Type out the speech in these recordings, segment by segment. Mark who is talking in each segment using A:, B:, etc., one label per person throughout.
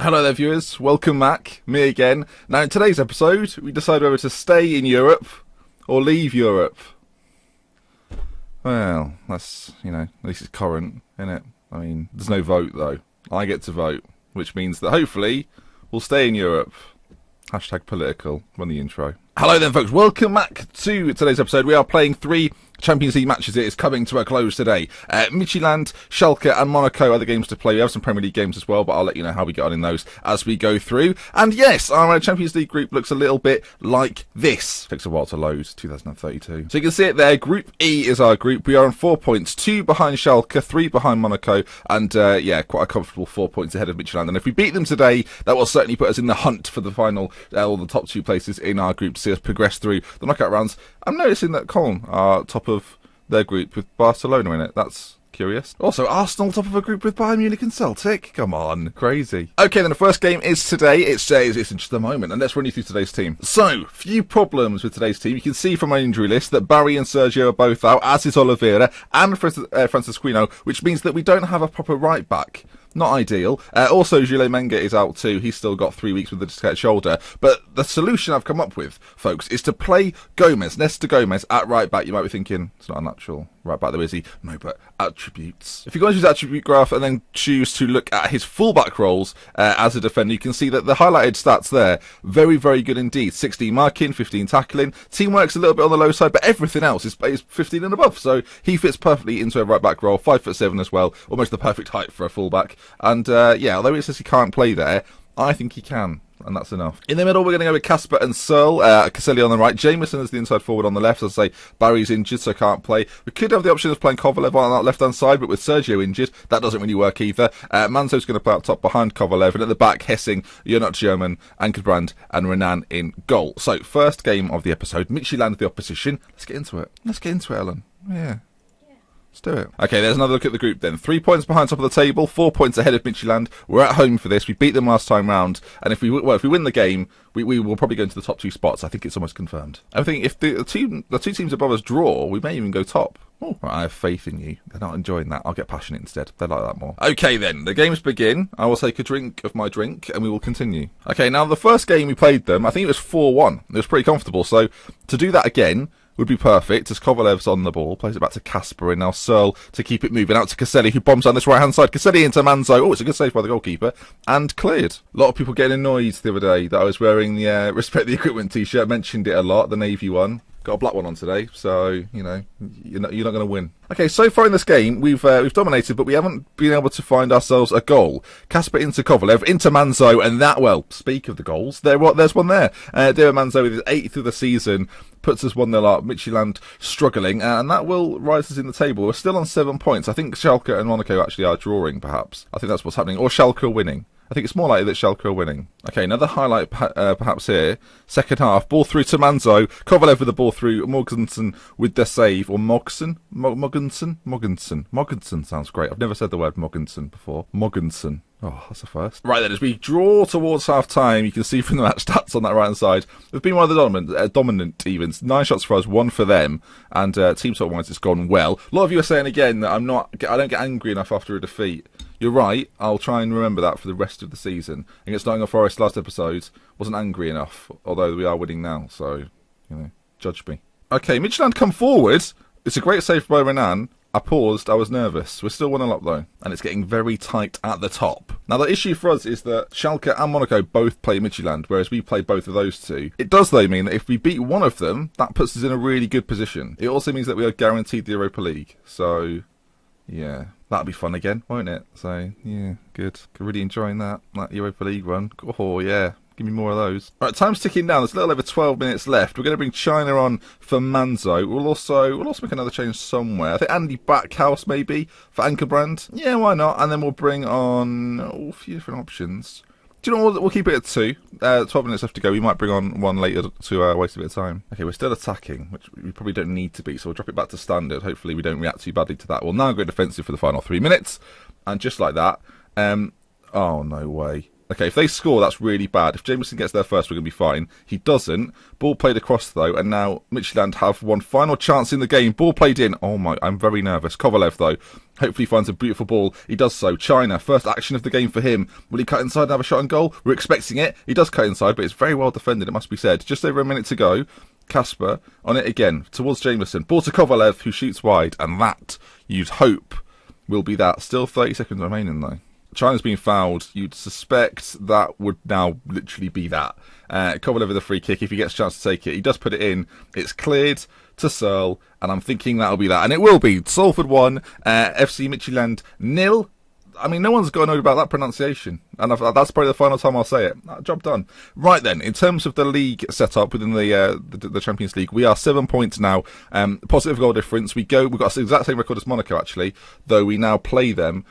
A: Hello there viewers, welcome back, me again. Now in today's episode, we decide whether to stay in Europe or leave Europe. Well, that's, at least it's current, isn't it? I mean, there's no vote though. I get to vote, which means that hopefully we'll stay in Europe. Hashtag political, run the intro. Hello then folks, welcome back to today's episode. We are playing 3 Champions League matches. It is coming to a close today. Midtjylland, Schalke and Monaco are the games to play. We have some Premier League games as well, but I'll let you know how we get on in those as we go through. And yes, our Champions League group looks a little bit like this. Takes a while to load, 2032. So you can see it there. Group E is our group. We are on 4 points, 2 behind Schalke, 3 behind Monaco, and yeah, quite a comfortable 4 points ahead of Midtjylland. And if we beat them today, that will certainly put us in the hunt for the final, or the top 2 places in our group to see us progress through the knockout rounds. I'm noticing that Cologne are top of their group with Barcelona in it. That's curious. Also, Arsenal top of a group with Bayern Munich and Celtic. Come on, crazy. Okay, then the first game is today. It's in just a moment, and let's run you through today's team. So, few problems with today's team. You can see from my injury list that Barry and Sergio are both out, as is Oliveira and Francisquino, which means that we don't have a proper right back. Not ideal. Also, Jules Menga is out too. He's still got 3 weeks with a dislocated shoulder. But the solution I've come up with, folks, is to play Gomez, Nesta Gomez, at right back. You might be thinking, it's not a natural right back though, is he? No, but attributes. If you go into his attribute graph and then choose to look at his fullback roles as a defender, you can see that the highlighted stats there, very, very good indeed. 16 marking, 15 tackling. Teamwork's a little bit on the low side, but everything else is 15 and above. So he fits perfectly into a right back role. 5'7" as well. Almost the perfect height for a fullback. And yeah, although it says he can't play there, I think he can. And that's enough. In the middle, we're going to go with Casper and Searle. Caselli on the right. Jameson is the inside forward on the left. As I say, Barry's injured, so can't play. We could have the option of playing Kovalev on that left-hand side, but with Sergio injured, that doesn't really work either. Manzo's going to play up top behind Kovalev, and at the back, Hessing, You're Not German, Ankerbrand, and Renan in goal. So, first game of the episode. Midtjylland the opposition. Let's get into it. Let's get into it, Ellen. Yeah. Let's do it. Okay, there's another look at the group then. 3 points behind top of the table, 4 points ahead of Midtjylland. We're at home for this. We beat them last time round, and if we win the game, we will probably go into the top 2 spots. I think it's almost confirmed. I think if the two teams above us draw, we may even go top. Oh, right, I have faith in you. They're not enjoying that. I'll get passionate instead. They like that more. Okay then, the games begin. I will take a drink of my drink, and we will continue. Okay, now the first game we played them, I think it was 4-1. It was pretty comfortable. So to do that again would be perfect, as Kovalev's on the ball, plays it back to Casper, and now Searle to keep it moving out to Caselli, who bombs on this right-hand side. Caselli into Manzo. Oh, it's a good save by the goalkeeper, and cleared. A lot of people getting annoyed the other day that I was wearing the Respect the Equipment t-shirt. Mentioned it a lot, the navy one. Got a black one on today, so, you're not going to win. Okay, so far in this game, we've dominated, but we haven't been able to find ourselves a goal. Casper into Kovalev, into Manzo, and that, well, speak of the goals, there's one there. Dear Manzo with his 8th of the season, puts us 1-0 up. Midtjylland struggling, and that will rise us in the table. We're still on 7 points. I think Schalke and Monaco actually are drawing, perhaps. I think that's what's happening. Or Schalke are winning. I think it's more likely that Schalke are winning. Okay, another highlight perhaps here. Second half, ball through to Manzo. Kovalev with the ball through. Morgensen with the save. Or Mogson? Moggensen sounds great. I've never said the word Moggensen before. Moggensen. Oh, that's a first. Right then, as we draw towards half-time, you can see from the match stats on that right-hand side, we've been one of the dominant evens. 9 shots for us, 1 for them, and team sort-wise it's gone well. A lot of you are saying again that I don't get angry enough after a defeat. You're right, I'll try and remember that for the rest of the season. Against Nottingham Forest last episode, wasn't angry enough, although we are winning now, so, judge me. Okay, Midtjylland come forward. It's a great save by Renan. I paused, I was nervous. We're still 1-0 up though, and it's getting very tight at the top. Now the issue for us is that Schalke and Monaco both play Midtjylland, whereas we play both of those two. It does though mean that if we beat one of them, that puts us in a really good position. It also means that we are guaranteed the Europa League, so yeah, that'll be fun again, won't it? So yeah, good. Really enjoying that Europa League run. Oh yeah. Give me more of those. Right, time's ticking down. There's a little over 12 minutes left. We're going to bring China on for Manzo. We'll also make another change somewhere. I think Andy Backhouse maybe for Ankerbrand. Yeah, why not? And then we'll bring on a few different options. Do you know what? We'll keep it at 2. 12 minutes left to go. We might bring on one later to waste a bit of time. Okay, we're still attacking, which we probably don't need to be, so we'll drop it back to standard. Hopefully we don't react too badly to that. We'll now go defensive for the final 3 minutes. And just like that, oh, no way. Okay, if they score, that's really bad. If Jameson gets there first, we're going to be fine. He doesn't. Ball played across, though, and now Midtjylland have one final chance in the game. Ball played in. Oh, my, I'm very nervous. Kovalev, though, hopefully finds a beautiful ball. He does so. China, first action of the game for him. Will he cut inside and have a shot on goal? We're expecting it. He does cut inside, but it's very well defended, it must be said. Just over a minute to go. Kasper on it again, towards Jameson. Ball to Kovalev, who shoots wide, and that, you'd hope, will be that. Still 30 seconds remaining, though. China's been fouled. You'd suspect that would now literally be that. Kovalev with a free kick. If he gets a chance to take it, he does put it in. It's cleared to Searle, and I'm thinking that'll be that. And it will be. Salford 1, FC Midtjylland 0. I mean, no one's got to know about that pronunciation. And that's probably the final time I'll say it. Job done. Right then, in terms of the league setup within the Champions League, we are 7 points now. Positive goal difference. We've got the exact same record as Monaco, actually, though we now play them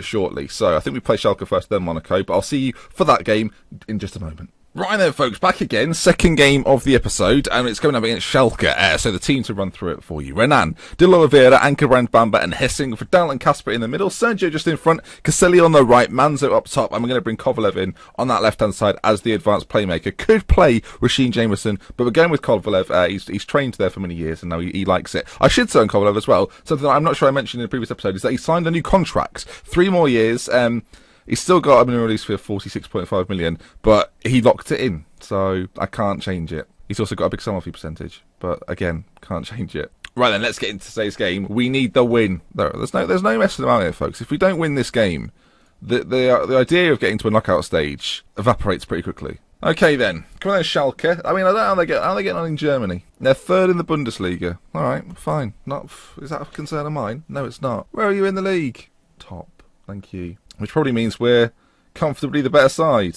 A: shortly. So I think we play Schalke first, then Monaco. But I'll see you for that game in just a moment. Right then, folks, back again. Second game of the episode, and it's going up against Schalke. So the team to run through it for you. Renan, De La Oliveira, Ankerbrand, Bamba, and Hessing. Vidal and Kasper in the middle. Sergio just in front. Caselli on the right. Manzo up top. And we're going to bring Kovalev in on that left-hand side as the advanced playmaker. Could play Rasheen Jameson, but we're going with Kovalev. He's trained there for many years, and now he likes it. I should say on Kovalev as well, something that I'm not sure I mentioned in the previous episode, is that he signed a new contract. 3 more years. He's still got a minimum release fee of 46.5 million, but he locked it in, so I can't change it. He's also got a big summer fee percentage, but again, can't change it. Right then, let's get into today's game. We need the win. There's no messing about here, folks. If we don't win this game, the idea of getting to a knockout stage evaporates pretty quickly. Okay then, come on then, Schalke. I mean, I don't know how they getting on in Germany. They're 3rd in the Bundesliga. All right, fine. Is that a concern of mine? No, it's not. Where are you in the league? Top. Thank you. Which probably means we're comfortably the better side.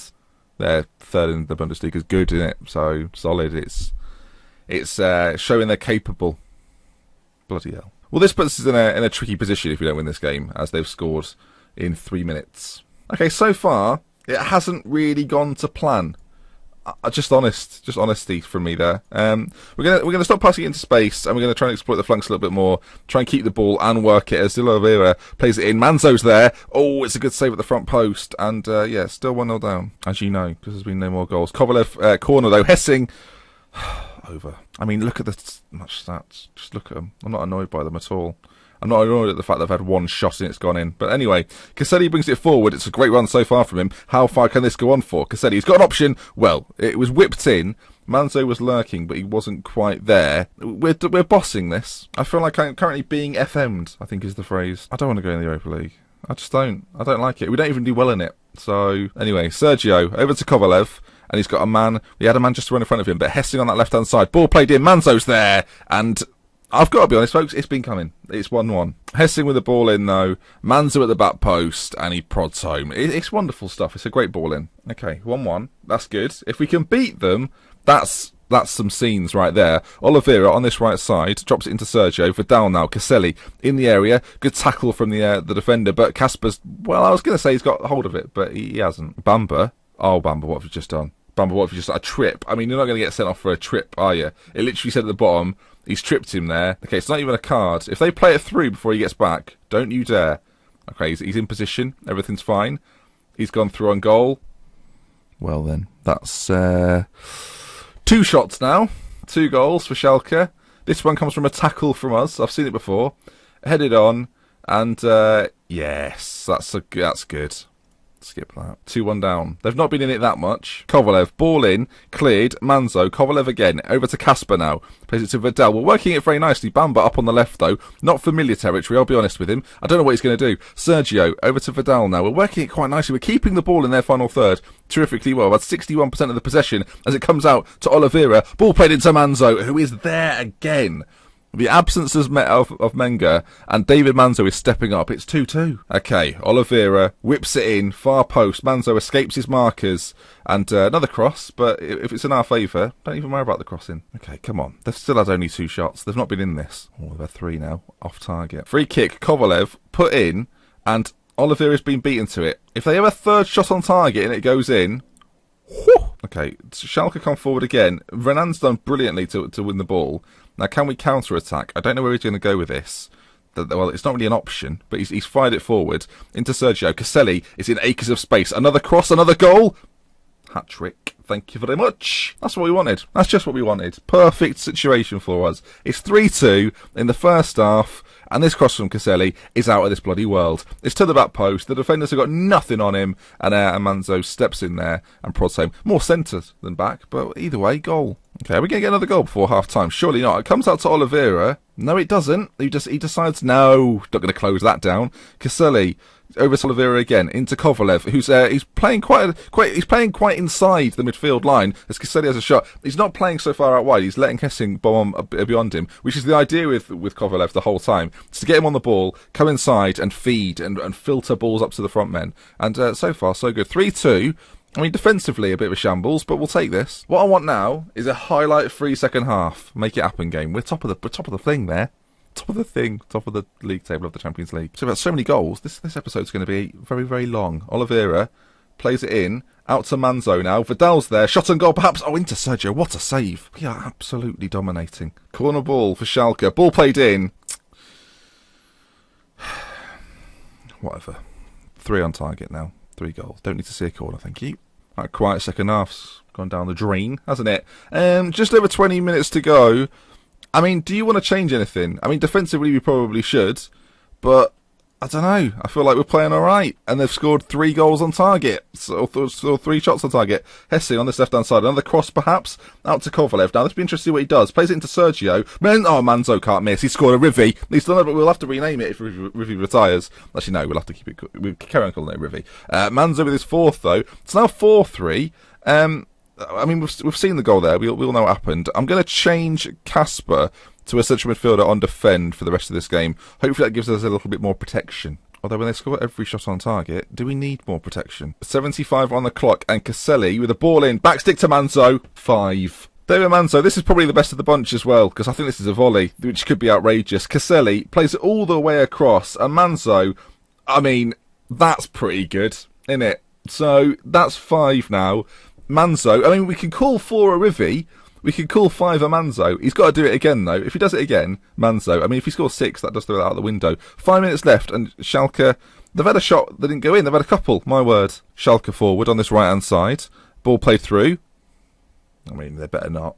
A: They're 3rd in the Bundesliga is good, isn't it? So solid. It's showing they're capable. Bloody hell. Well, this puts us in a tricky position if we don't win this game, as they've scored in 3 minutes. Okay, so far it hasn't really gone to plan. Just honesty from me there. We're gonna stop passing it into space, and we're gonna try and exploit the flanks a little bit more. Try and keep the ball and work it as De La Oliveira plays it in. Manzo's there. Oh, it's a good save at the front post, and yeah, still 1-0 down, as you know, because there's been no more goals. Kovalev corner though. Hessing over. I mean, look at the much stats. Just look at them. I'm not annoyed by them at all. I'm not annoyed at the fact they've had one shot and it's gone in. But anyway, Caselli brings it forward. It's a great run so far from him. How far can this go on for? Caselli's got an option. Well, it was whipped in. Manzo was lurking, but he wasn't quite there. We're bossing this. I feel like I'm currently being FM'd, I think is the phrase. I don't want to go in the Europa League. I just don't. I don't like it. We don't even do well in it. So, anyway, Sergio, over to Kovalev. And he's got a man. He had a man just to run in front of him, but Hessing on that left-hand side. Ball played in. Manzo's there. And I've got to be honest, folks, it's been coming. It's 1-1. Hessing with the ball in, though. Manzo at the back post, and he prods home. It's wonderful stuff. It's a great ball in. Okay, 1-1. That's good. If we can beat them, that's some scenes right there. Oliveira on this right side, drops it into Sergio. Vidal now. Caselli in the area. Good tackle from the defender, but Kasper's, well, I was going to say he's got hold of it, but he hasn't. Bamba. Oh, Bamba, what have you just done? Bamba, what have you just done? A trip. I mean, you're not going to get sent off for a trip, are you? It literally said at the bottom, he's tripped him there. Okay, it's not even a card. If they play it through before he gets back, don't you dare. Okay, he's in position. Everything's fine. He's gone through on goal. Well then, that's 2 shots now. 2 goals for Schalke. This one comes from a tackle from us. I've seen it before. Headed on. And, yes, that's good. Skip that. 2-1 down. They've not been in it that much. Kovalev, ball in, cleared. Manzo, Kovalev again. Over to Kasper now. Plays it to Vidal. We're working it very nicely. Bamba up on the left, though. Not familiar territory, I'll be honest with him. I don't know what he's going to do. Sergio, over to Vidal now. We're working it quite nicely. We're keeping the ball in their final third terrifically well. About 61% of the possession as it comes out to Oliveira. Ball played into Manzo, who is there again. The absence of Menga and David Manzo is stepping up. It's 2-2. Okay, Oliveira whips it in, far post. Manzo escapes his markers. And another cross, but if it's in our favour, don't even worry about the crossing. Okay, come on. They've still had only 2 shots. They've not been in this. Oh, they've had 3 now. Off target. Free kick, Kovalev, put in, and Oliveira's been beaten to it. If they have a 3rd shot on target and it goes in... Whew. Okay, Schalke come forward again. Renan's done brilliantly to win the ball. Now, can we counter-attack? I don't know where he's going to go with this. well, it's not really an option, but he's fired it forward into Sergio. Caselli is in acres of space. Another cross, another goal. Hat-trick. Thank you very much. That's what we wanted. That's just what we wanted. Perfect situation for us. It's 3-2 in the first half, and this cross from Caselli is out of this bloody world. It's to the back post. The defenders have got nothing on him, and MANZO steps in there and prods home. More centre than back, but either way, goal. Okay, are we going to get another goal before half-time? Surely not. It comes out to Oliveira. No, it doesn't. He decides, no, not going to close that down. Caselli over to Oliveira again, into Kovalev, who's he's playing quite inside the midfield line as Caselli has a shot. He's not playing so far out wide. He's letting Hessing bomb beyond him, which is the idea with Kovalev the whole time. It's to get him on the ball, come inside and feed and filter balls up to the front men. And so far, so good. 3-2. I mean, defensively, a bit of a shambles, but we'll take this. What I want now is a highlight-free second half. Make it happen, game. We're top of the thing there. Top of the league table of the Champions League. So we've got so many goals. This episode's going to be very, very long. Oliveira plays it in, out to MANZO now. Vidal's there, shot on goal perhaps. Oh, into Sergio, what a save. We are absolutely dominating. Corner ball for Schalke. Ball played in. Whatever. 3 on target now. 3 goals. Don't need to see a corner, thank you. That quiet second half's gone down the drain, hasn't it? Just over 20 minutes to go. I mean, do you want to change anything? I mean, defensively we probably should, but I don't know. I feel like we're playing all right, and they've scored 3 goals on target, so 3 shots on target. Hesse on this left-hand side, another cross perhaps, out to Kovalev. Now, let's be interested to see what he does. Plays it into Sergio. MANZO can't miss. He scored a Rivi. He's done it, but we'll have to rename it if Rivi retires. Actually, no, we'll have to keep it. We'll carry on calling it Rivi. MANZO with his 4th, though. It's now 4-3. I mean, we've seen the goal there. We all know what happened. I'm going to change Casper to a central midfielder on defend for the rest of this game. Hopefully that gives us a little bit more protection. Although when they score every shot on target, do we need more protection? 75 on the clock, and Caselli with a ball in. Backstick to MANZO. 5. David MANZO, this is probably the best of the bunch as well, because I think this is a volley, which could be outrageous. Caselli plays it all the way across, and MANZO, I mean, that's pretty good, isn't it? So, that's 5 now. MANZO, I mean, we can call 4 a Rivi, we can call 5 a MANZO. He's got to do it again, though. If he does it again, MANZO, I mean, if he scores 6, that does throw that out the window. 5 minutes left, and Schalke, they've had a shot that didn't go in. They've had a couple, my word. Schalke forward on this right-hand side. Ball played through. I mean, they better not.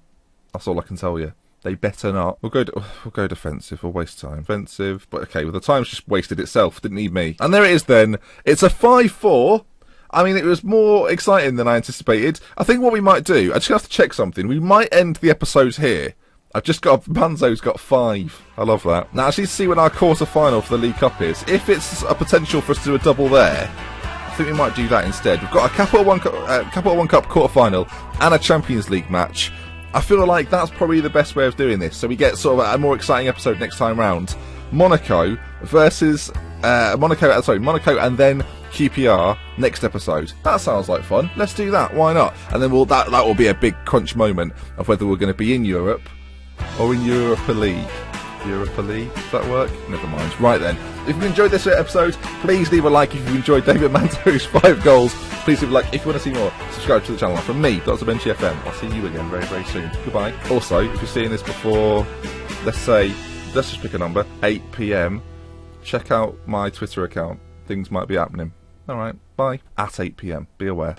A: That's all I can tell you. They better not. We'll go defensive. We'll waste time. Defensive, but okay, well, the time's just wasted itself. Didn't need me. And there it is then. It's a 5-4. I mean, it was more exciting than I anticipated. I think what we might do, I just have to check something. We might end the episode here. I've just got, MANZO's got 5. I love that. Now, I just need to see when our quarter-final for the League Cup is. If it's a potential for us to do a double there, I think we might do that instead. We've got a Capital One Cup quarter-final and a Champions League match. I feel like that's probably the best way of doing this. So we get sort of a more exciting episode next time round. Monaco versus Monaco and then QPR next episode. That sounds like fun. Let's do that. Why not? And then that will be a big crunch moment of whether we're going to be in Europe or in Europa League. Europa League? Does that work? Never mind. Right then. If you've enjoyed this episode, please leave a like. If you've enjoyed David MANZO's 5 goals, please leave a like. If you want to see more, subscribe to the channel. From me, Dr. Benchy FM. I'll see you again very, very soon. Goodbye. Also, if you're seeing this before, let's just pick a number, 8 PM, check out my Twitter account. Things might be happening. Alright, bye. At 8 PM. Be aware.